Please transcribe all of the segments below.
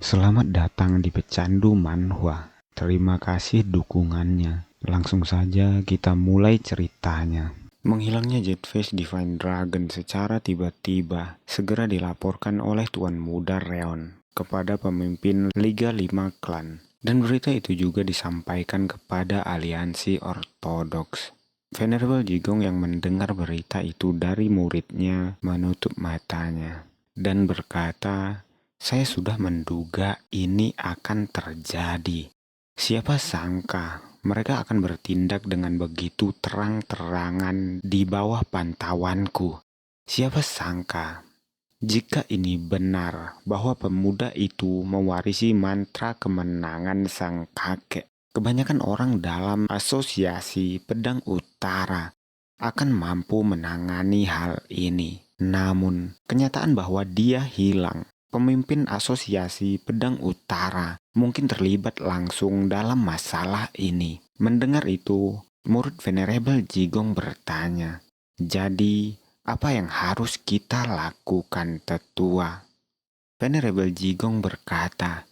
Selamat datang di Pecandu Manhwa. Terima kasih dukungannya. Langsung saja kita mulai ceritanya. Menghilangnya Jetface Divine Dragon secara tiba-tiba segera dilaporkan oleh Tuan Muda Reon kepada pemimpin Liga 5 Klan. Dan berita itu juga disampaikan kepada aliansi ortodoks. Venerable Jigong yang mendengar berita itu dari muridnya menutup matanya dan berkata, "Saya sudah menduga ini akan terjadi. Siapa sangka mereka akan bertindak dengan begitu terang-terangan di bawah pantauanku. Siapa sangka jika ini benar bahwa pemuda itu mewarisi mantra kemenangan sang kakek. Kebanyakan orang dalam asosiasi Pedang Utara akan mampu menangani hal ini. Namun, kenyataan bahwa dia hilang. Pemimpin asosiasi Pedang Utara mungkin terlibat langsung dalam masalah ini." Mendengar itu, murid Venerable Jigong bertanya, "Jadi, apa yang harus kita lakukan, Tetua?" Venerable Jigong berkata,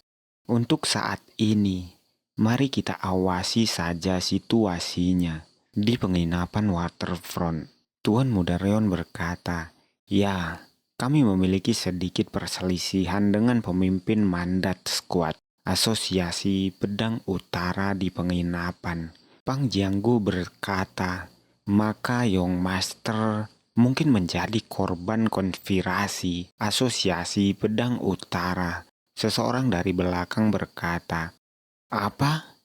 "Untuk saat ini, mari kita awasi saja situasinya." Di penginapan Waterfront, Tuan Muda Reon berkata, "Ya, kami memiliki sedikit perselisihan dengan pemimpin mandat skuad Asosiasi Pedang Utara di penginapan." Pang Jianggu berkata, "Maka Young Master mungkin menjadi korban konspirasi Asosiasi Pedang Utara." Seseorang dari belakang berkata, "Apa?"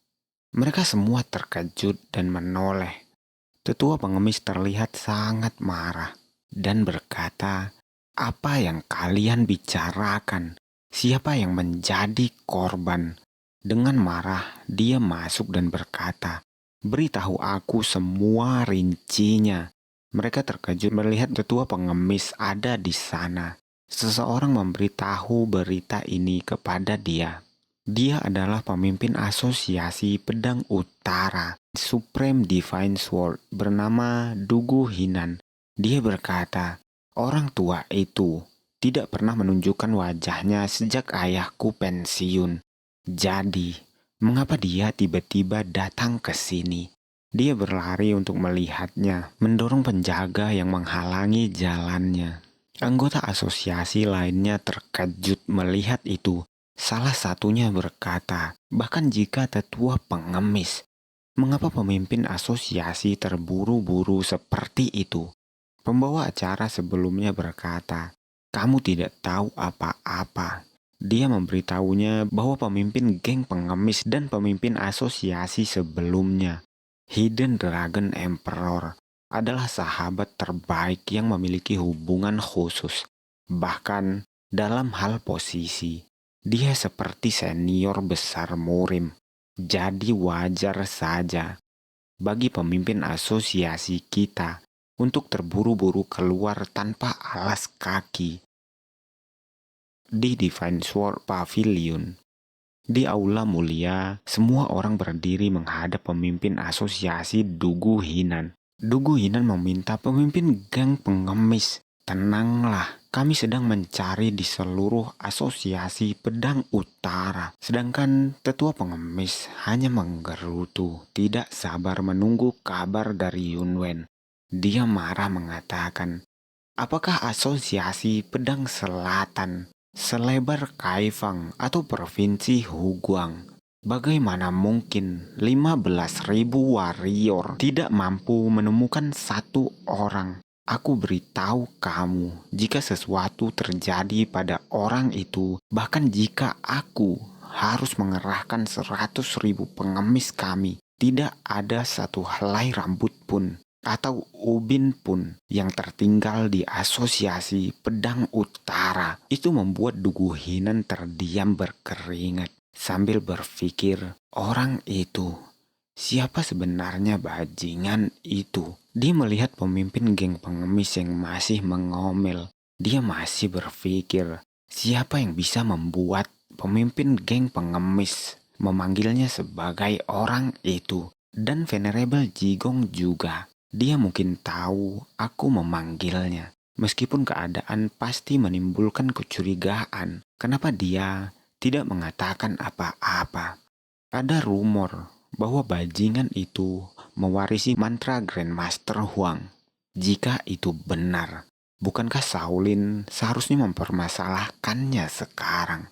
Mereka semua terkejut dan menoleh. Tetua pengemis terlihat sangat marah dan berkata, "Apa yang kalian bicarakan? Siapa yang menjadi korban?" Dengan marah, dia masuk dan berkata, "Beritahu aku semua rincinya." Mereka terkejut melihat tetua pengemis ada di sana. Seseorang memberitahu berita ini kepada dia. Dia adalah pemimpin asosiasi Pedang Utara, Supreme Divine Sword, bernama Dugu Hinan. Dia berkata, "Orang tua itu tidak pernah menunjukkan wajahnya sejak ayahku pensiun. Jadi, mengapa dia tiba-tiba datang ke sini?" Dia berlari untuk melihatnya, mendorong penjaga yang menghalangi jalannya. Anggota asosiasi lainnya terkejut melihat itu. Salah satunya berkata, "Bahkan jika tetua pengemis, mengapa pemimpin asosiasi terburu-buru seperti itu?" Pembawa acara sebelumnya berkata, "Kamu tidak tahu apa-apa." Dia memberitahunya bahwa pemimpin geng pengemis dan pemimpin asosiasi sebelumnya, Hidden Dragon Emperor, adalah sahabat terbaik yang memiliki hubungan khusus. Bahkan dalam hal posisi, dia seperti senior besar Murim. Jadi wajar saja bagi pemimpin asosiasi kita untuk terburu-buru keluar tanpa alas kaki. Di Divine Sword Pavilion, di aula mulia, semua orang berdiri menghadap pemimpin asosiasi Dugu Hinan. Dugu Hinan meminta pemimpin geng pengemis, "Tenanglah, kami sedang mencari di seluruh asosiasi Pedang Utara." Sedangkan tetua pengemis hanya menggerutu, tidak sabar menunggu kabar dari Yunwen. Dia marah mengatakan, "Apakah asosiasi Pedang Selatan selebar Kaifang atau provinsi Huguang? Bagaimana mungkin 15.000 warrior tidak mampu menemukan satu orang? Aku beritahu kamu, jika sesuatu terjadi pada orang itu, bahkan jika aku harus mengerahkan 100.000 pengemis kami, tidak ada satu helai rambut pun atau ubin pun yang tertinggal di asosiasi Pedang Utara." Itu membuat Dugu Hinan terdiam berkeringat sambil berpikir, orang itu, siapa sebenarnya bajingan itu? Dia melihat pemimpin geng pengemis yang masih mengomel. Dia masih berpikir, siapa yang bisa membuat pemimpin geng pengemis memanggilnya sebagai orang itu? Dan Venerable Jigong juga. Dia mungkin tahu aku memanggilnya. Meskipun keadaan pasti menimbulkan kecurigaan, kenapa dia tidak mengatakan apa-apa. Ada rumor bahwa bajingan itu mewarisi mantra Grandmaster Huang. Jika itu benar, bukankah Shaolin seharusnya mempermasalahkannya sekarang?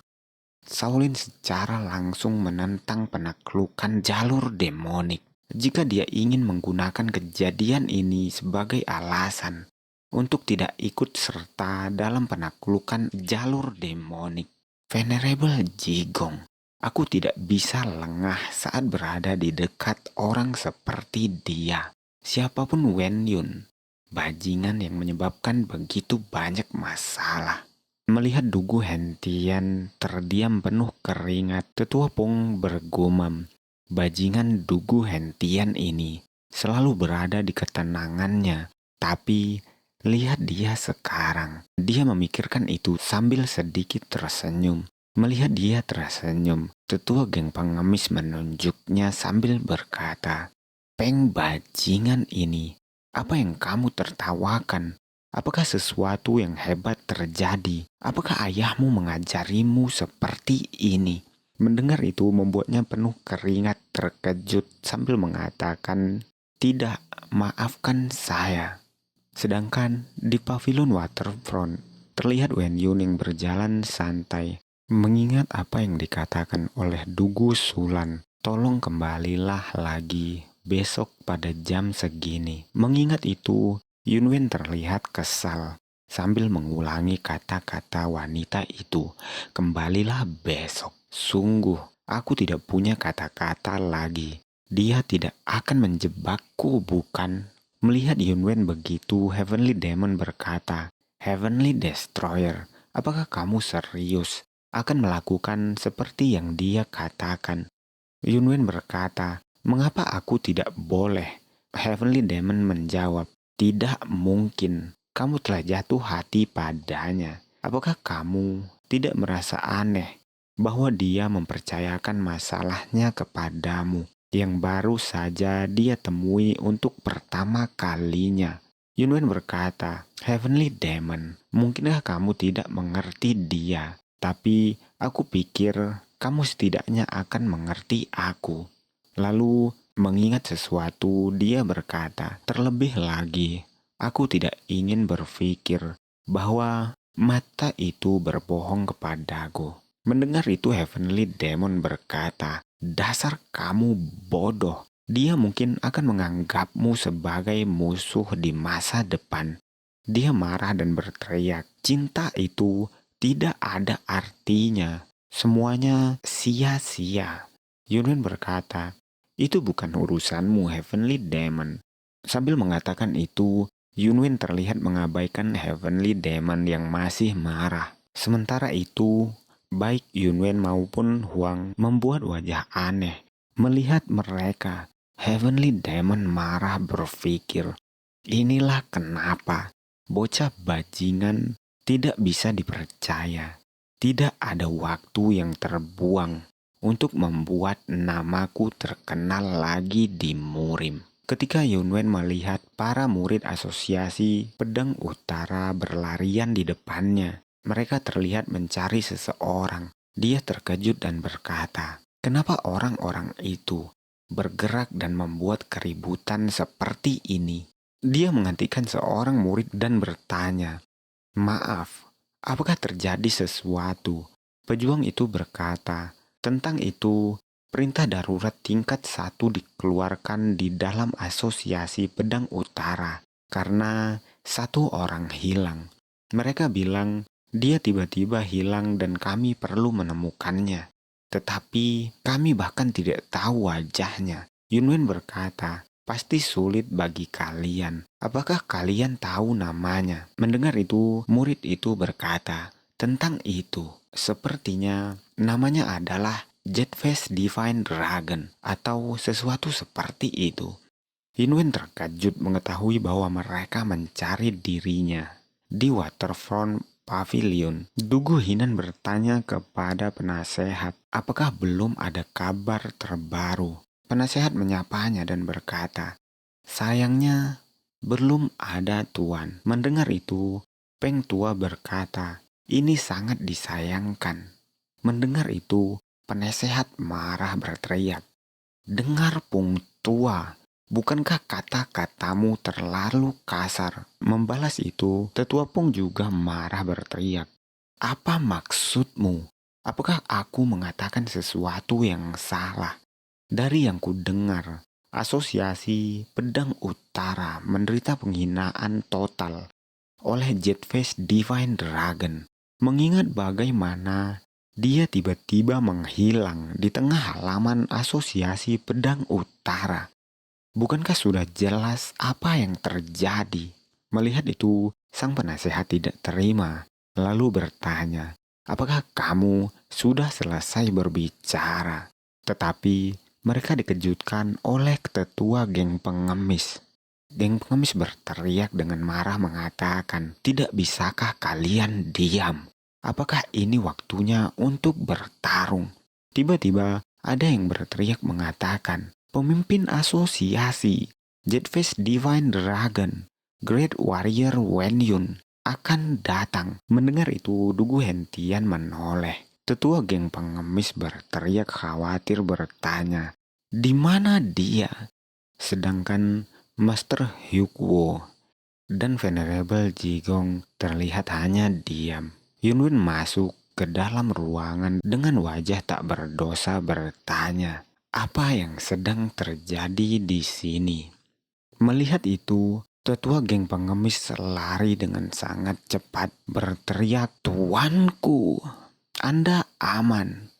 Shaolin secara langsung menentang penaklukan jalur demonik. Jika dia ingin menggunakan kejadian ini sebagai alasan untuk tidak ikut serta dalam penaklukan jalur demonik. Venerable Jigong, aku tidak bisa lengah saat berada di dekat orang seperti dia. Siapapun Wen Yun, bajingan yang menyebabkan begitu banyak masalah. Melihat Dugu Hentian terdiam penuh keringat, Tetua Pong bergumam, bajingan Dugu Hentian ini selalu berada di ketenangannya, tapi lihat dia sekarang. Dia memikirkan itu sambil sedikit tersenyum. Melihat dia tersenyum, Tetua geng pengemis menunjuknya sambil berkata, Peng bajingan ini, apa yang kamu tertawakan? Apakah sesuatu yang hebat terjadi? Apakah ayahmu mengajarimu seperti ini? Mendengar itu membuatnya penuh keringat terkejut sambil mengatakan, tidak, maafkan saya. Sedangkan di pavilion waterfront, terlihat Wen Yun yang berjalan santai. Mengingat apa yang dikatakan oleh Dugu Sulan, tolong kembalilah lagi besok pada jam segini. Mengingat itu, Yunwen terlihat kesal sambil mengulangi kata-kata wanita itu. Kembalilah besok. Sungguh, aku tidak punya kata-kata lagi. Dia tidak akan menjebakku, bukan? Melihat Yunwen begitu, Heavenly Demon berkata, Heavenly Destroyer, apakah kamu serius akan melakukan seperti yang dia katakan? Yunwen berkata, mengapa aku tidak boleh? Heavenly Demon menjawab, tidak mungkin. Kamu telah jatuh hati padanya. Apakah kamu tidak merasa aneh bahwa dia mempercayakan masalahnya kepadamu yang baru saja dia temui untuk pertama kalinya? Yunwen berkata, Heavenly Demon, mungkinkah kamu tidak mengerti dia? Tapi aku pikir kamu setidaknya akan mengerti aku. Lalu mengingat sesuatu, dia berkata, terlebih lagi, aku tidak ingin berpikir bahwa mata itu berbohong kepadaku. Mendengar itu Heavenly Demon berkata, dasar kamu bodoh. Dia mungkin akan menganggapmu sebagai musuh di masa depan. Dia marah dan berteriak, cinta itu tidak ada artinya. Semuanya sia-sia. Yunwen berkata, itu bukan urusanmu, Heavenly Demon. Sambil mengatakan itu, Yunwen terlihat mengabaikan Heavenly Demon yang masih marah. Sementara itu, baik Yunwen maupun Huang membuat wajah aneh. Melihat mereka, Heavenly Demon marah berpikir, inilah kenapa bocah bajingan tidak bisa dipercaya. Tidak ada waktu yang terbuang untuk membuat namaku terkenal lagi di Murim. Ketika Yunwen melihat para murid asosiasi Pedang Utara berlarian di depannya, mereka terlihat mencari seseorang. Dia terkejut dan berkata, kenapa orang-orang itu bergerak dan membuat keributan seperti ini? Dia menghentikan seorang murid dan bertanya, maaf, apakah terjadi sesuatu? Pejuang itu berkata, tentang itu, perintah darurat tingkat 1 dikeluarkan di dalam asosiasi Pedang Utara karena satu orang hilang. Mereka bilang, dia tiba-tiba hilang dan kami perlu menemukannya. Tetapi kami bahkan tidak tahu wajahnya. Yunwen berkata, pasti sulit bagi kalian. Apakah kalian tahu namanya? Mendengar itu, murid itu berkata, tentang itu, sepertinya namanya adalah Jetface Divine Dragon atau sesuatu seperti itu. Yunwen terkejut mengetahui bahwa mereka mencari dirinya. Di Waterfront Pavilion, Dugu Hinan bertanya kepada penasehat, apakah belum ada kabar terbaru? Penasehat menyapanya dan berkata, sayangnya belum ada tuan. Mendengar itu, Peng Tua berkata, ini sangat disayangkan. Mendengar itu, penasehat marah berteriak, "Dengar Pung Tua, bukankah kata-katamu terlalu kasar?" Membalas itu, Tetua Pung juga marah berteriak, "Apa maksudmu? Apakah aku mengatakan sesuatu yang salah?" Dari yang kudengar, Asosiasi Pedang Utara menderita penghinaan total oleh Jetface Divine Dragon. Mengingat bagaimana dia tiba-tiba menghilang di tengah halaman Asosiasi Pedang Utara. Bukankah sudah jelas apa yang terjadi? Melihat itu, sang penasehat tidak terima, lalu bertanya, "Apakah kamu sudah selesai berbicara?" Tetapi mereka dikejutkan oleh ketua geng pengemis. Geng pengemis berteriak dengan marah mengatakan, "Tidak bisakah kalian diam? Apakah ini waktunya untuk bertarung?" Tiba-tiba ada yang berteriak mengatakan, "Pemimpin asosiasi Jetface Divine Dragon, Great Warrior Wen Yun akan datang." Mendengar itu, Dugu Hentian menoleh. Tetua geng pengemis berteriak khawatir bertanya, "Di mana dia?" Sedangkan Master Hyukwo dan Venerable Jigong terlihat hanya diam. Yunwin masuk ke dalam ruangan dengan wajah tak berdosa bertanya, "Apa yang sedang terjadi di sini?" Melihat itu, tetua geng pengemis lari dengan sangat cepat berteriak, "Tuanku, Anda aman."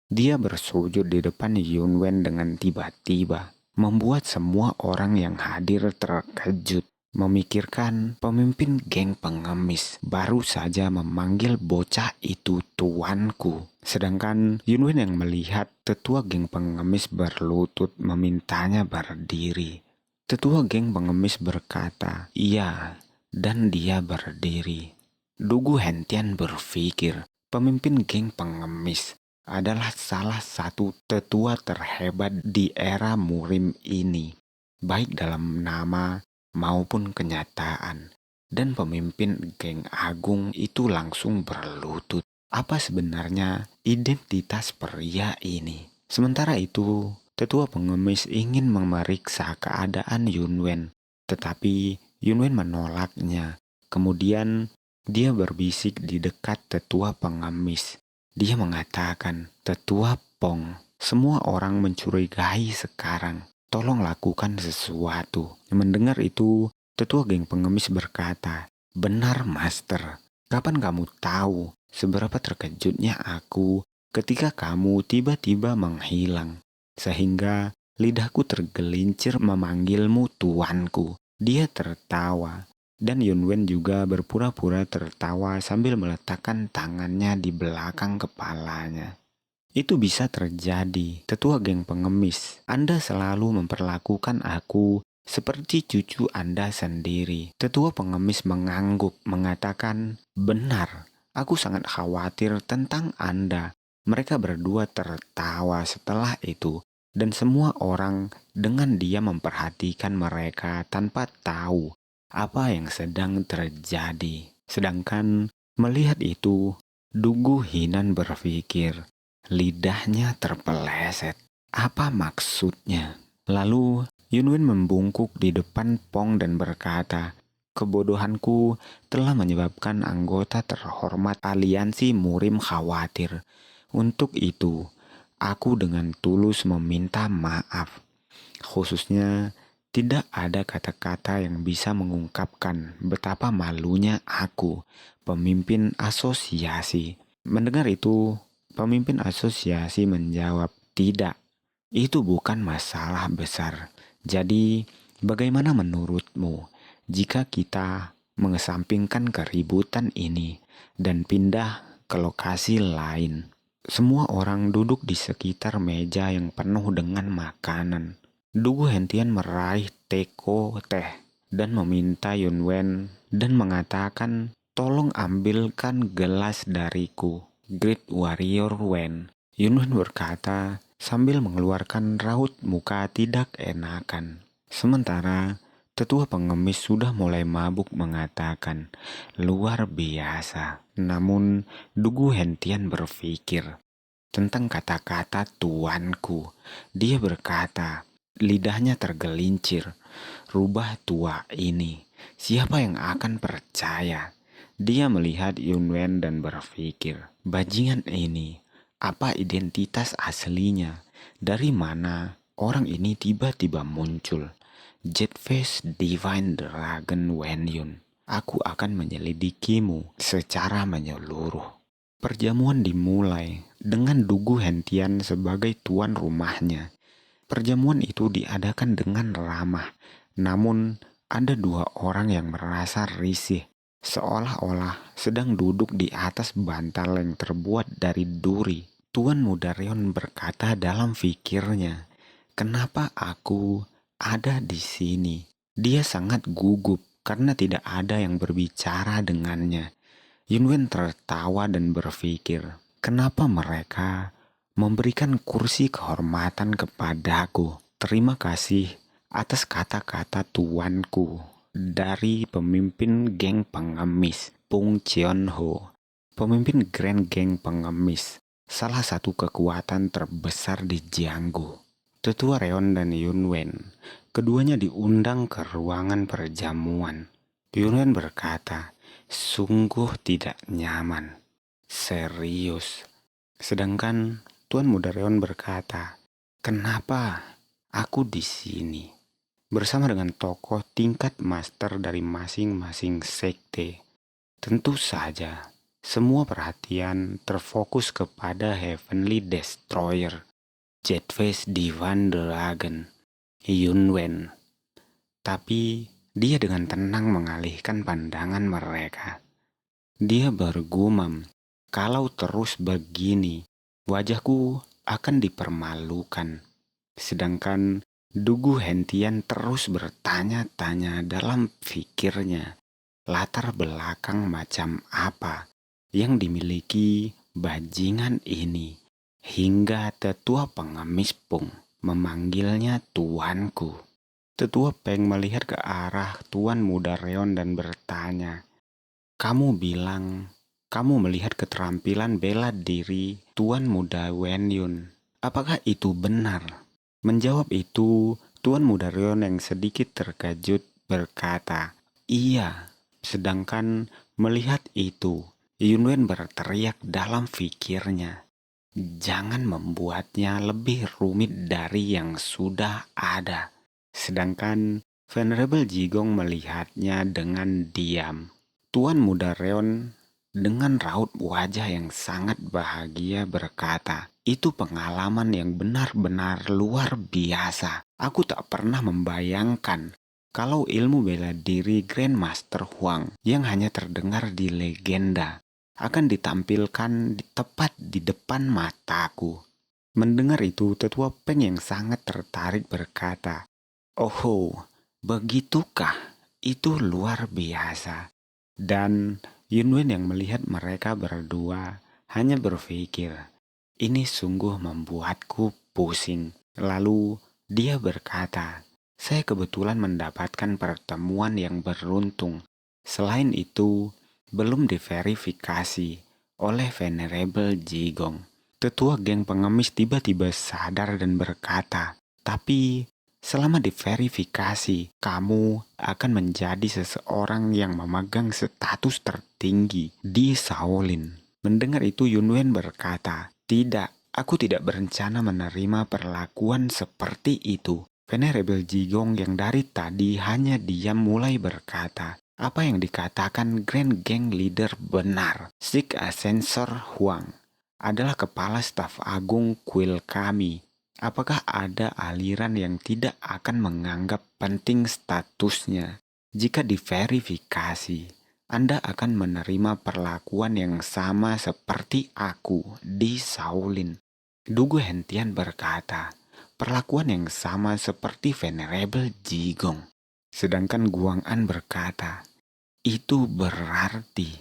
Dia bersujud di depan Yunwen dengan tiba-tiba, membuat semua orang yang hadir terkejut. Memikirkan pemimpin geng pengemis baru saja memanggil bocah itu tuanku. Sedangkan Yunwen yang melihat tetua geng pengemis berlutut memintanya berdiri. Tetua geng pengemis berkata, "Iya," dan dia berdiri. Dugu Hentian berpikir, pemimpin geng pengemis adalah salah satu tetua terhebat di era Murim ini, baik dalam nama maupun kenyataan. Dan pemimpin geng agung itu langsung berlutut. Apa sebenarnya identitas pria ini? Sementara itu, tetua pengemis ingin memeriksa keadaan Yunwen, tetapi Yunwen menolaknya. Kemudian dia berbisik di dekat tetua pengemis. Dia mengatakan, "Tetua Pong, semua orang mencurigai sekarang. Tolong lakukan sesuatu." Mendengar itu, tetua geng pengemis berkata, "Benar, Master. Kapan kamu tahu seberapa terkejutnya aku ketika kamu tiba-tiba menghilang, sehingga lidahku tergelincir memanggilmu tuanku." Dia tertawa, dan Yunwen juga berpura-pura tertawa sambil meletakkan tangannya di belakang kepalanya. "Itu bisa terjadi, tetua geng pengemis. Anda selalu memperlakukan aku seperti cucu Anda sendiri." Tetua pengemis mengangguk, mengatakan, "Benar, aku sangat khawatir tentang Anda." Mereka berdua tertawa setelah itu, dan semua orang dengan diam memperhatikan mereka tanpa tahu apa yang sedang terjadi. Sedangkan melihat itu, Dugu Hinan berpikir, lidahnya terpeleset. Apa maksudnya? Lalu Yunwin membungkuk di depan Pong dan berkata, "Kebodohanku telah menyebabkan anggota terhormat aliansi Murim khawatir. Untuk itu, aku dengan tulus meminta maaf. Khususnya, tidak ada kata-kata yang bisa mengungkapkan betapa malunya aku, pemimpin asosiasi." Mendengar itu, pemimpin asosiasi menjawab, "Tidak, itu bukan masalah besar. Jadi, bagaimana menurutmu jika kita mengesampingkan keributan ini dan pindah ke lokasi lain?" Semua orang duduk di sekitar meja yang penuh dengan makanan. Dugu Hentian meraih teko teh dan meminta Yunwen dan mengatakan, "Tolong ambilkan gelas dariku, Great Warrior Wen." Yunwen berkata sambil mengeluarkan raut muka tidak enakan. Sementara tetua pengemis sudah mulai mabuk mengatakan, "Luar biasa." Namun Dugu Hentian berpikir, tentang kata-kata tuanku. Dia berkata, lidahnya tergelincir, rubah tua ini. Siapa yang akan percaya? Dia melihat Yunwen dan berpikir, bajingan ini, apa identitas aslinya? Dari mana orang ini tiba-tiba muncul? Jetface Divine Dragon Wenyun. Aku akan menyelidikimu secara menyeluruh. Perjamuan dimulai dengan Dugu Hentian sebagai tuan rumahnya. Perjamuan itu diadakan dengan ramah, namun ada dua orang yang merasa risih, seolah-olah sedang duduk di atas bantal yang terbuat dari duri. Tuan Mudarion berkata dalam fikirnya, "Kenapa aku ada di sini?" Dia sangat gugup karena tidak ada yang berbicara dengannya. Yunwen tertawa dan berpikir, kenapa mereka memberikan kursi kehormatan kepadaku? Terima kasih atas kata-kata tuanku dari pemimpin geng pengemis, Pung Cheon Ho. Pemimpin Grand Geng Pengemis, salah satu kekuatan terbesar di Jianggu. Tetua Reon dan Yunwen, keduanya diundang ke ruangan perjamuan. Yunwen berkata, sungguh tidak nyaman. Serius. Sedangkan Tuan Mudareon berkata, kenapa aku di sini? Bersama dengan tokoh tingkat master dari masing-masing sekte. Tentu saja, semua perhatian terfokus kepada Heavenly Destroyer, Jetface Divine Dragon, Yunwen. Tapi dia dengan tenang mengalihkan pandangan mereka. Dia bergumam, kalau terus begini, wajahku akan dipermalukan. Sedangkan Dugu Hentian terus bertanya-tanya dalam pikirnya, latar belakang macam apa yang dimiliki bajingan ini, hingga tetua pengemis Pung memanggilnya tuanku. Tetua Peng melihat ke arah Tuan Mudareon dan bertanya, kamu bilang kamu melihat keterampilan bela diri Tuan Muda Wenyun. Apakah itu benar? Menjawab itu, Tuan Mudareon yang sedikit terkejut berkata, iya. Sedangkan melihat itu, Yunwen berteriak dalam fikirnya, jangan membuatnya lebih rumit dari yang sudah ada. Sedangkan Venerable Jigong melihatnya dengan diam. Tuan Mudareon dengan raut wajah yang sangat bahagia berkata, itu pengalaman yang benar-benar luar biasa. Aku tak pernah membayangkan kalau ilmu bela diri Grandmaster Huang yang hanya terdengar di legenda akan ditampilkan tepat di depan mataku. Mendengar itu, Tetua Peng yang sangat tertarik berkata, oh, begitukah? Itu luar biasa. Dan Yunwen yang melihat mereka berdua hanya berpikir, ini sungguh membuatku pusing. Lalu dia berkata, saya kebetulan mendapatkan pertemuan yang beruntung. Selain itu, belum diverifikasi oleh Venerable Jigong. Tetua geng pengemis tiba-tiba sadar dan berkata, tapi selama diverifikasi, kamu akan menjadi seseorang yang memegang status tertinggi di Shaolin. Mendengar itu Yunwen berkata, tidak, aku tidak berencana menerima perlakuan seperti itu. Venerable Jigong yang dari tadi hanya diam mulai berkata, apa yang dikatakan Grand Gang Leader benar. Sik Ascensor Huang adalah kepala staf agung kuil kami. Apakah ada aliran yang tidak akan menganggap penting statusnya? Jika diverifikasi, Anda akan menerima perlakuan yang sama seperti aku di Shaolin. Dugu Hentian berkata, perlakuan yang sama seperti Venerable Jigong. Sedangkan Guang An berkata, itu berarti.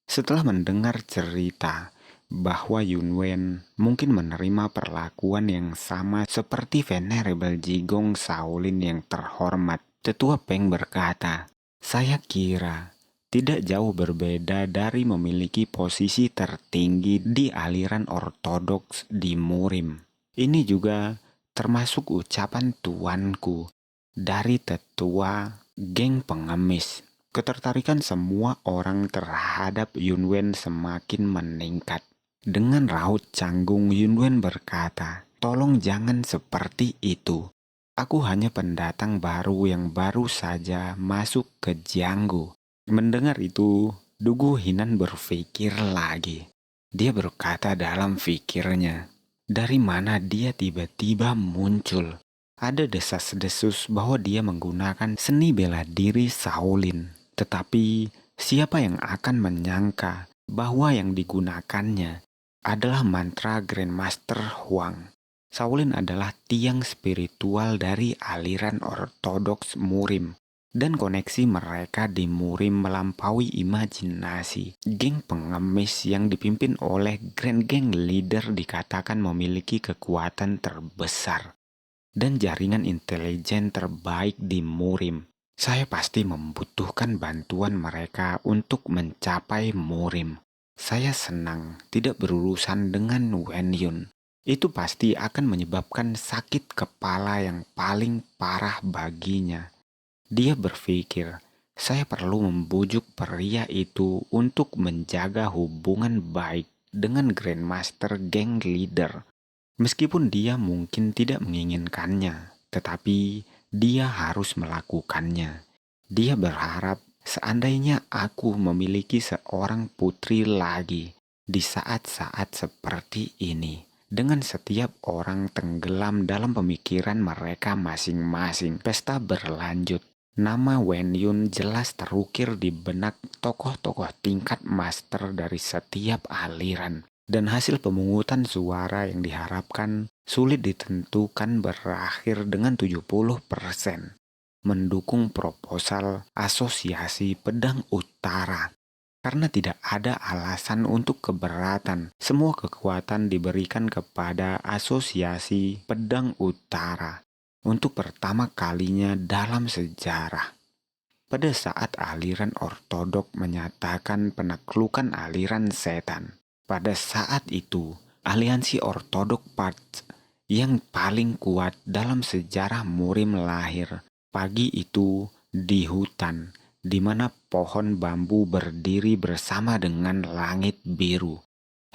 Setelah mendengar cerita bahwa Yunwen mungkin menerima perlakuan yang sama seperti Venerable Jigong Shaolin yang terhormat, Tetua Peng berkata, saya kira tidak jauh berbeda dari memiliki posisi tertinggi di aliran ortodoks di Murim. Ini juga termasuk ucapan tuanku dari tetua geng pengemis. Ketertarikan semua orang terhadap Yunwen semakin meningkat. Dengan raut canggung, Yunwen berkata, "Tolong jangan seperti itu. Aku hanya pendatang baru yang baru saja masuk ke Jianggu." Mendengar itu, Dugu Hinan berpikir lagi. Dia berkata dalam pikirnya, dari mana dia tiba-tiba muncul? Ada desas-desus bahwa dia menggunakan seni bela diri Shaolin. Tetapi siapa yang akan menyangka bahwa yang digunakannya adalah mantra Grandmaster Huang. Shaolin adalah tiang spiritual dari aliran ortodoks Murim, dan koneksi mereka di Murim melampaui imajinasi. Geng pengemis yang dipimpin oleh Grand Gang Leader dikatakan memiliki kekuatan terbesar dan jaringan intelijen terbaik di Murim. Saya pasti membutuhkan bantuan mereka untuk mencapai Murim. Saya senang tidak berurusan dengan Wen Yun. Itu pasti akan menyebabkan sakit kepala yang paling parah baginya. Dia berpikir, saya perlu membujuk pria itu untuk menjaga hubungan baik dengan Grandmaster Gang Leader. Meskipun dia mungkin tidak menginginkannya, tetapi dia harus melakukannya. Dia berharap seandainya aku memiliki seorang putri lagi di saat-saat seperti ini. Dengan setiap orang tenggelam dalam pemikiran mereka masing-masing, pesta berlanjut. Nama Wen Yun jelas terukir di benak tokoh-tokoh tingkat master dari setiap aliran. Dan hasil pemungutan suara yang diharapkan sulit ditentukan berakhir dengan 70% mendukung proposal Asosiasi Pedang Utara. Karena tidak ada alasan untuk keberatan, semua kekuatan diberikan kepada Asosiasi Pedang Utara untuk pertama kalinya dalam sejarah. Pada saat aliran ortodok menyatakan penaklukan aliran setan, pada saat itu aliansi ortodok Parts yang paling kuat dalam sejarah Murim lahir. Pagi itu di hutan, di mana pohon bambu berdiri bersama dengan langit biru.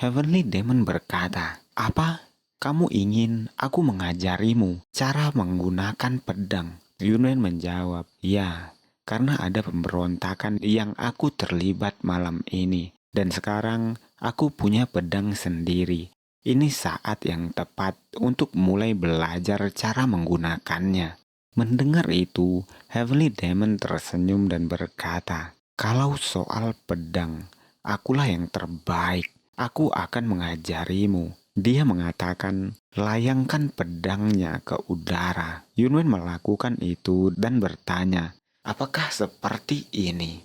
Heavenly Demon berkata, "Apa? Kamu ingin aku mengajarimu cara menggunakan pedang?" Yunwen menjawab, "Ya, karena ada pemberontakan yang aku terlibat malam ini. Dan sekarang aku punya pedang sendiri. Ini saat yang tepat untuk mulai belajar cara menggunakannya." Mendengar itu, Heavenly Demon tersenyum dan berkata, "Kalau soal pedang, akulah yang terbaik. Aku akan mengajarimu." Dia mengatakan, "Layangkan pedangnya ke udara." Yunwen melakukan itu dan bertanya, "Apakah seperti ini?"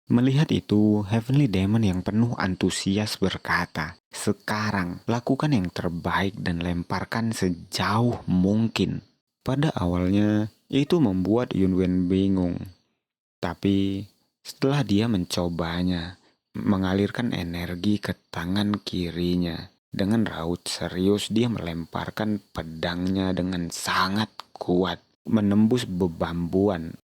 Melihat itu, Heavenly Demon yang penuh antusias berkata, "Sekarang, lakukan yang terbaik dan lemparkan sejauh mungkin." Pada awalnya, itu membuat Yunwen bingung. Tapi, setelah dia mencobanya, mengalirkan energi ke tangan kirinya, dengan raut serius dia melemparkan pedangnya dengan sangat kuat, menembus bebambuan.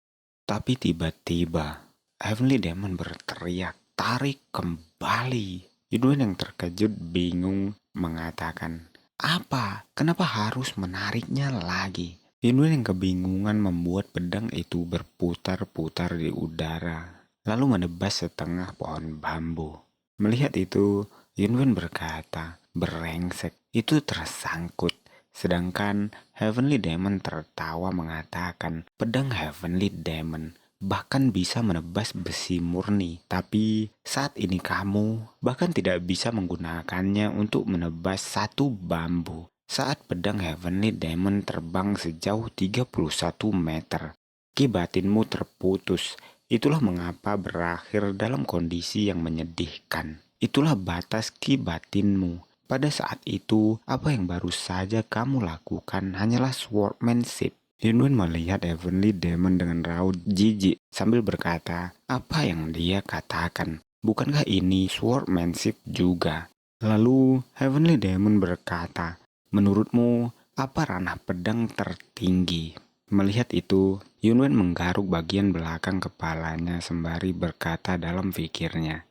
Tapi tiba-tiba, Heavenly Demon berteriak, "Tarik kembali!" Yunwen yang terkejut bingung mengatakan, "Apa? Kenapa harus menariknya lagi?" Yunwen yang kebingungan membuat pedang itu berputar-putar di udara, lalu menebas setengah pohon bambu. Melihat itu, Yunwen berkata, "Berengsek, itu tersangkut." Sedangkan Heavenly Demon tertawa mengatakan, "Pedang Heavenly Demon bahkan bisa menebas besi murni, tapi saat ini kamu bahkan tidak bisa menggunakannya untuk menebas satu bambu." Saat pedang Heavenly Demon terbang sejauh 31 meter, ki batinmu terputus. Itulah mengapa berakhir dalam kondisi yang menyedihkan. Itulah batas ki batinmu. Pada saat itu, apa yang baru saja kamu lakukan hanyalah swordmanship. Yunwen melihat Heavenly Demon dengan raut jijik sambil berkata, apa yang dia katakan? Bukankah ini swordmanship juga? Lalu Heavenly Demon berkata, menurutmu apa ranah pedang tertinggi? Melihat itu, Yunwen menggaruk bagian belakang kepalanya sembari berkata dalam pikirnya,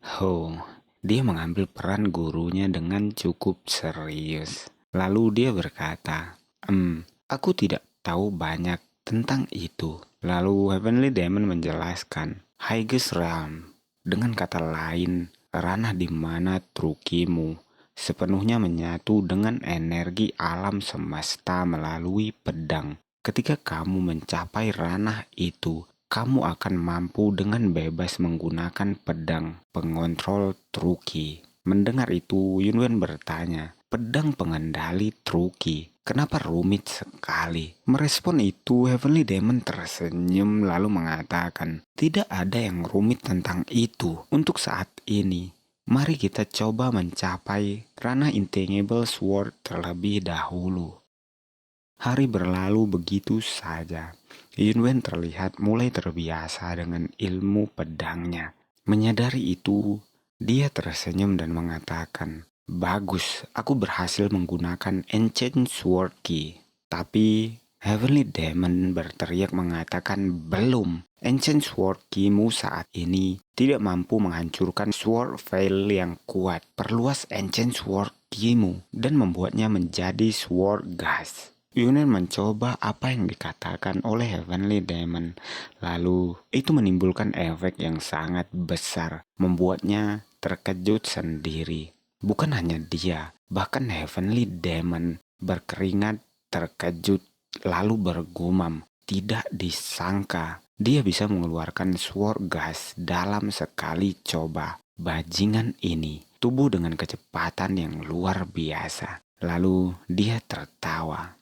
dia mengambil peran gurunya dengan cukup serius. Lalu dia berkata, aku tidak tahu banyak tentang itu. Lalu Heavenly Demon menjelaskan, Highest Realm, dengan kata lain, ranah di mana trukimu sepenuhnya menyatu dengan energi alam semesta melalui pedang. Ketika kamu mencapai ranah itu, kamu akan mampu dengan bebas menggunakan pedang pengontrol truki. Mendengar itu, Yunwen bertanya, pedang pengendali truki, kenapa rumit sekali? Merespon itu, Heavenly Demon tersenyum lalu mengatakan, tidak ada yang rumit tentang itu. Untuk saat ini, mari kita coba mencapai ranah Intangible Sword terlebih dahulu. Hari berlalu begitu saja. Yunwen terlihat mulai terbiasa dengan ilmu pedangnya. Menyadari itu, dia tersenyum dan mengatakan, bagus, aku berhasil menggunakan Ancient Sword Key. Tapi Heavenly Demon berteriak mengatakan, belum. Ancient Sword Key-mu saat ini tidak mampu menghancurkan Sword Veil yang kuat. Perluas Ancient Sword Key-mu dan membuatnya menjadi Sword Gas. Yunwen mencoba apa yang dikatakan oleh Heavenly Demon. Lalu itu menimbulkan efek yang sangat besar, membuatnya terkejut sendiri. Bukan hanya dia, bahkan Heavenly Demon berkeringat terkejut lalu bergumam. Tidak disangka dia bisa mengeluarkan Sword Gas dalam sekali coba. Bajingan ini tubuh dengan kecepatan yang luar biasa. Lalu dia tertawa.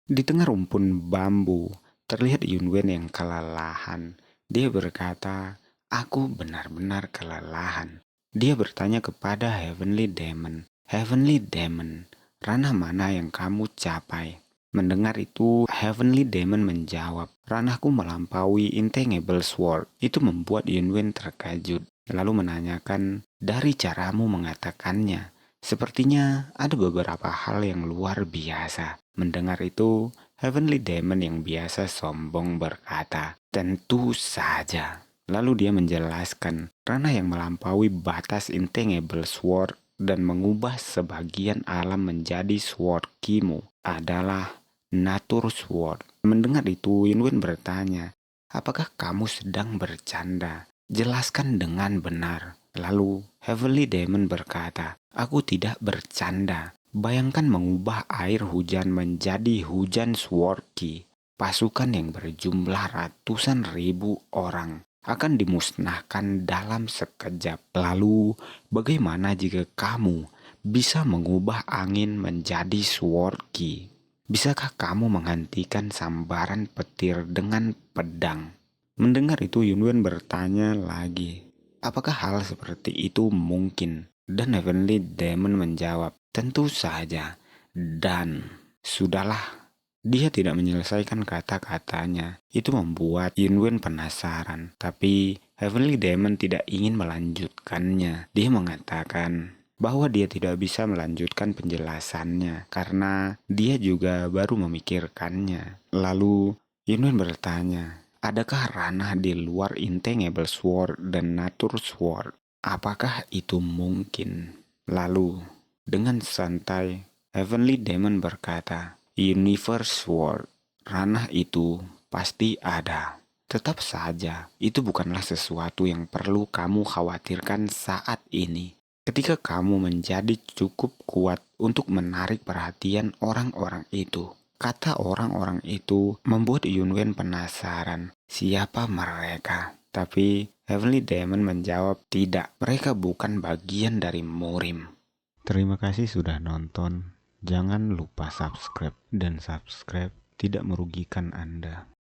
Di tengah rumpun bambu, terlihat Yunwen yang kelelahan. Dia berkata, aku benar-benar kelelahan. Dia bertanya kepada Heavenly Demon, Heavenly Demon, ranah mana yang kamu capai? Mendengar itu, Heavenly Demon menjawab, ranahku melampaui Intangible Sword. Itu membuat Yunwen terkejut, lalu menanyakan, dari caramu mengatakannya, sepertinya ada beberapa hal yang luar biasa. Mendengar itu, Heavenly Demon yang biasa sombong berkata, tentu saja. Lalu dia menjelaskan, ranah yang melampaui batas Intangible Sword dan mengubah sebagian alam menjadi Sword Key-mu adalah Nature Sword. Mendengar itu, Yunwen bertanya, apakah kamu sedang bercanda? Jelaskan dengan benar. Lalu Heavenly Demon berkata, aku tidak bercanda. Bayangkan mengubah air hujan menjadi hujan Sword Key. Pasukan yang berjumlah ratusan ribu orang akan dimusnahkan dalam sekejap. Lalu, bagaimana jika kamu bisa mengubah angin menjadi Sword Key? Bisakah kamu menghentikan sambaran petir dengan pedang? Mendengar itu, Yunwen bertanya lagi, apakah hal seperti itu mungkin? Dan Heavenly Demon menjawab, tentu saja. Dan sudahlah, dia tidak menyelesaikan kata-katanya. Itu membuat Yunwen penasaran. Tapi Heavenly Demon tidak ingin melanjutkannya. Dia mengatakan bahwa dia tidak bisa melanjutkan penjelasannya karena dia juga baru memikirkannya. Lalu Yunwen bertanya, adakah ranah di luar Intangible Sword dan Nature Sword? Apakah itu mungkin? Lalu, dengan santai, Heavenly Demon berkata, Universe Sword, ranah itu pasti ada. Tetap saja, itu bukanlah sesuatu yang perlu kamu khawatirkan saat ini. Ketika kamu menjadi cukup kuat untuk menarik perhatian orang-orang itu. Kata orang-orang itu membuat Yunwen penasaran siapa mereka. Tapi Heavenly Demon menjawab, tidak, mereka bukan bagian dari Murim. Terima kasih sudah nonton. Jangan lupa subscribe, dan subscribe tidak merugikan Anda.